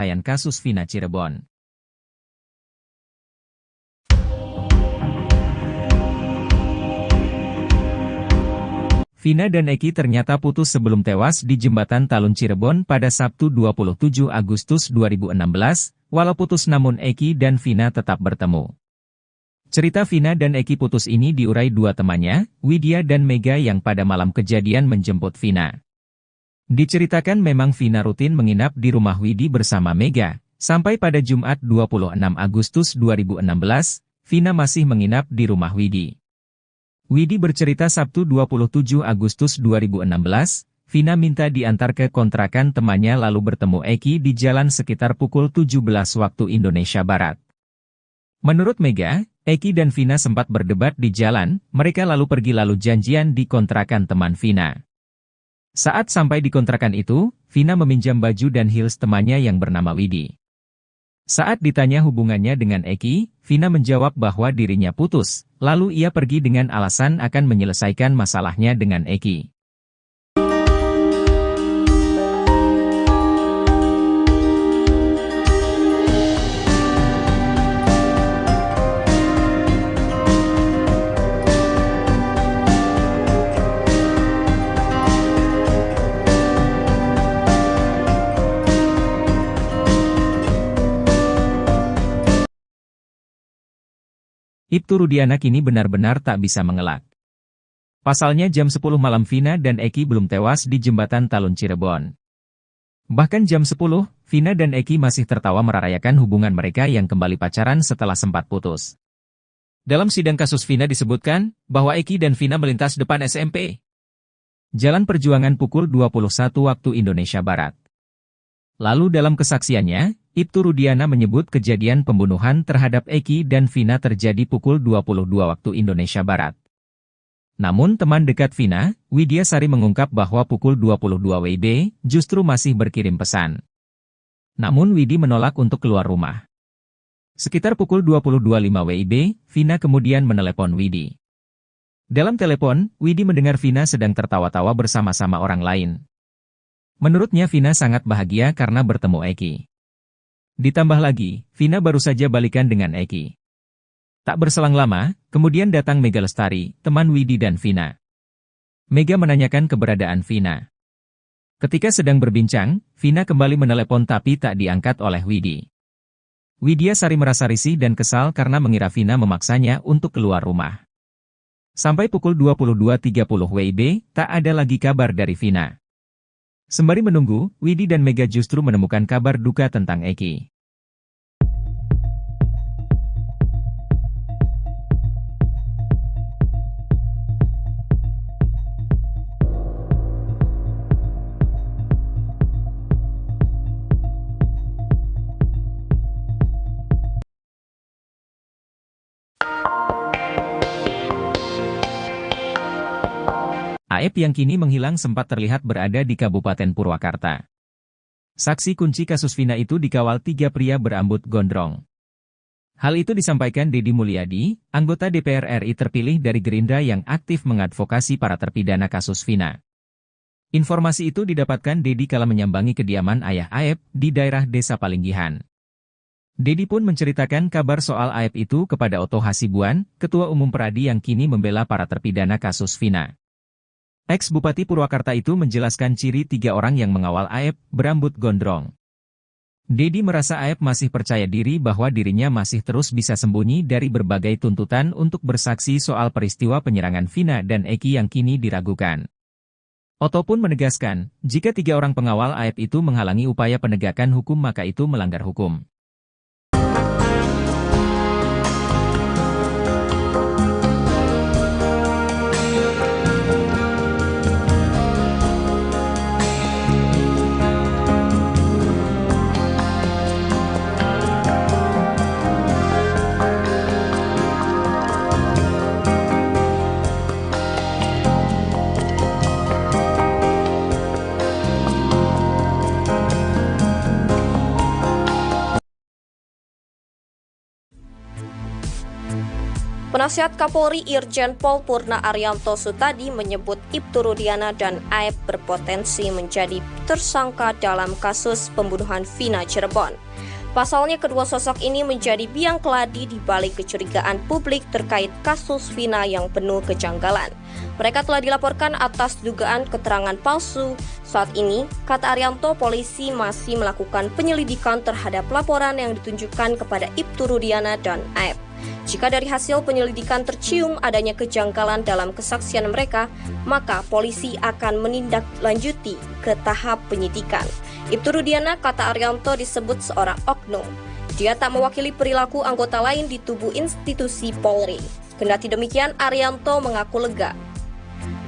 penyelesaian kasus Vina Cirebon. Vina dan Eki ternyata putus sebelum tewas di Jembatan Talun Cirebon pada Sabtu 27 Agustus 2016, walau putus namun Eki dan Vina tetap bertemu. Cerita Vina dan Eki putus ini diurai dua temannya, Widya dan Mega yang pada malam kejadian menjemput Vina. Diceritakan memang Vina rutin menginap di rumah Widi bersama Mega, sampai pada Jumat 26 Agustus 2016, Vina masih menginap di rumah Widi. Widi bercerita Sabtu 27 Agustus 2016, Vina minta diantar ke kontrakan temannya lalu bertemu Eki di jalan sekitar pukul 17 waktu Indonesia Barat. Menurut Mega, Eki dan Vina sempat berdebat di jalan, mereka lalu pergi lalu janjian di kontrakan teman Vina. Saat sampai di kontrakan itu, Vina meminjam baju dan heels temannya yang bernama Widi. Saat ditanya hubungannya dengan Eki, Vina menjawab bahwa dirinya putus, lalu ia pergi dengan alasan akan menyelesaikan masalahnya dengan Eki. Ibtu Rudiana kini benar-benar tak bisa mengelak. Pasalnya jam 10 malam Vina dan Eki belum tewas di Jembatan Talun Cirebon. Bahkan jam 10, Vina dan Eki masih tertawa merayakan hubungan mereka yang kembali pacaran setelah sempat putus. Dalam sidang kasus Vina disebutkan, bahwa Eki dan Vina melintas depan SMP. Jalan Perjuangan pukul 21 waktu Indonesia Barat. Lalu dalam kesaksiannya, Ibtu Rudiana menyebut kejadian pembunuhan terhadap Eki dan Vina terjadi pukul 22 waktu Indonesia Barat. Namun teman dekat Vina, Widya Sari mengungkap bahwa pukul 22 WIB justru masih berkirim pesan. Namun Widi menolak untuk keluar rumah. Sekitar pukul 22.05 WIB, Vina kemudian menelepon Widi. Dalam telepon, Widi mendengar Vina sedang tertawa-tawa bersama-sama orang lain. Menurutnya Vina sangat bahagia karena bertemu Eki. Ditambah lagi, Vina baru saja balikan dengan Eki. Tak berselang lama, kemudian datang Mega Lestari, teman Widi dan Vina. Mega menanyakan keberadaan Vina. Ketika sedang berbincang, Vina kembali menelepon tapi tak diangkat oleh Widi. Widya Sari merasa risih dan kesal karena mengira Vina memaksanya untuk keluar rumah. Sampai pukul 22.30 WIB, tak ada lagi kabar dari Vina. Sembari menunggu, Widi dan Mega justru menemukan kabar duka tentang Eki. Aep yang kini menghilang sempat terlihat berada di Kabupaten Purwakarta. Saksi kunci kasus Vina itu dikawal 3 pria berambut gondrong. Hal itu disampaikan Deddy Mulyadi, anggota DPR RI terpilih dari Gerindra yang aktif mengadvokasi para terpidana kasus Vina. Informasi itu didapatkan Deddy kala menyambangi kediaman ayah Aep di daerah Desa Palinggihan. Deddy pun menceritakan kabar soal Aep itu kepada Oto Hasibuan, Ketua Umum Peradi yang kini membela para terpidana kasus Vina. Ex-Bupati Purwakarta itu menjelaskan ciri 3 orang yang mengawal Aep, berambut gondrong. Deddy merasa Aep masih percaya diri bahwa dirinya masih terus bisa sembunyi dari berbagai tuntutan untuk bersaksi soal peristiwa penyerangan Vina dan Eki yang kini diragukan. Oto pun menegaskan, jika 3 orang pengawal Aep itu menghalangi upaya penegakan hukum maka itu melanggar hukum. Penasihat Kapolri Irjen Pol Purna Arianto Sutadi menyebut Ibtu Rudiana dan Aep berpotensi menjadi tersangka dalam kasus pembunuhan Vina Cirebon. Pasalnya kedua sosok ini menjadi biang keladi di balik kecurigaan publik terkait kasus Vina yang penuh kejanggalan. Mereka telah dilaporkan atas dugaan keterangan palsu. Saat ini, kata Arianto, polisi masih melakukan penyelidikan terhadap laporan yang ditunjukkan kepada Ibtu Rudiana dan Aep. Jika dari hasil penyelidikan tercium adanya kejanggalan dalam kesaksian mereka, maka polisi akan menindaklanjuti ke tahap penyidikan. Ibtu Rudiana, kata Arianto, disebut seorang oknum. Dia tak mewakili perilaku anggota lain di tubuh institusi Polri. Kendati demikian, Arianto mengaku lega.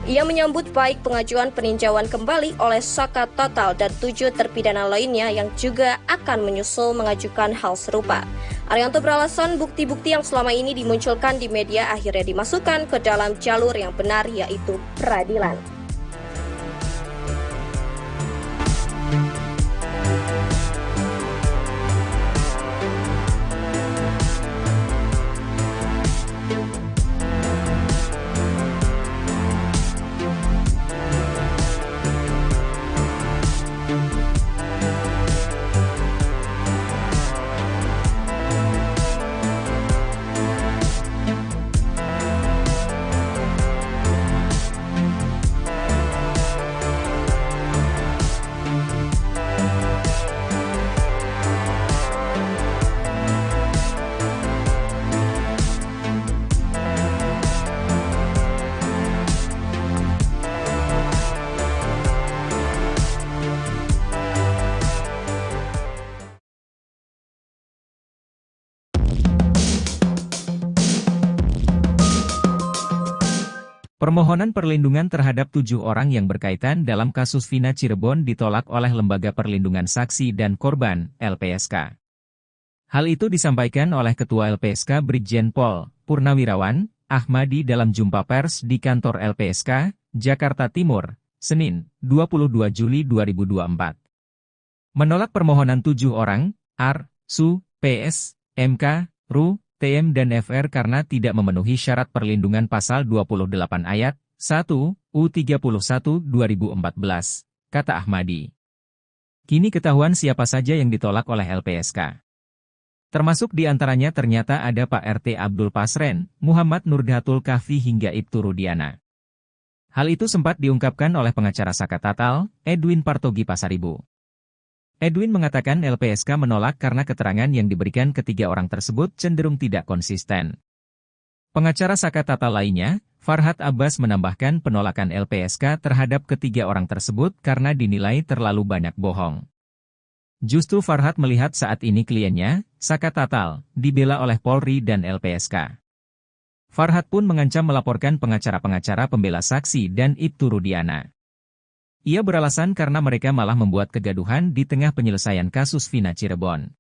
Ia menyambut baik pengajuan peninjauan kembali oleh Saka Tatal dan 7 terpidana lainnya yang juga akan menyusul mengajukan hal serupa. Arianto beralasan bukti-bukti yang selama ini dimunculkan di media akhirnya dimasukkan ke dalam jalur yang benar, yaitu peradilan. Permohonan perlindungan terhadap 7 orang yang berkaitan dalam kasus Vina Cirebon ditolak oleh Lembaga Perlindungan Saksi dan Korban, LPSK. Hal itu disampaikan oleh Ketua LPSK Brigjen Pol Purnawirawan Ahmadi dalam jumpa pers di kantor LPSK, Jakarta Timur, Senin, 22 Juli 2024. Menolak permohonan 7 orang, AR, SU, PS, MK, RU, TM dan FR karena tidak memenuhi syarat perlindungan pasal 28 ayat 1 U31 2014, kata Ahmadi. Kini ketahuan siapa saja yang ditolak oleh LPSK. Termasuk di antaranya ternyata ada Pak RT Abdul Pasren, Muhammad Nurdatul Kahfi hingga Ibtu Rudiana. Hal itu sempat diungkapkan oleh pengacara Saka Tatal, Edwin Partogi Pasaribu. Edwin mengatakan LPSK menolak karena keterangan yang diberikan ketiga orang tersebut cenderung tidak konsisten. Pengacara Saka Tatal lainnya, Farhad Abbas menambahkan penolakan LPSK terhadap ketiga orang tersebut karena dinilai terlalu banyak bohong. Justru Farhad melihat saat ini kliennya, Saka Tatal, dibela oleh Polri dan LPSK. Farhad pun mengancam melaporkan pengacara-pengacara pembela saksi dan Ibtu Rudiana. Ia beralasan karena mereka malah membuat kegaduhan di tengah penyelesaian kasus Vina Cirebon.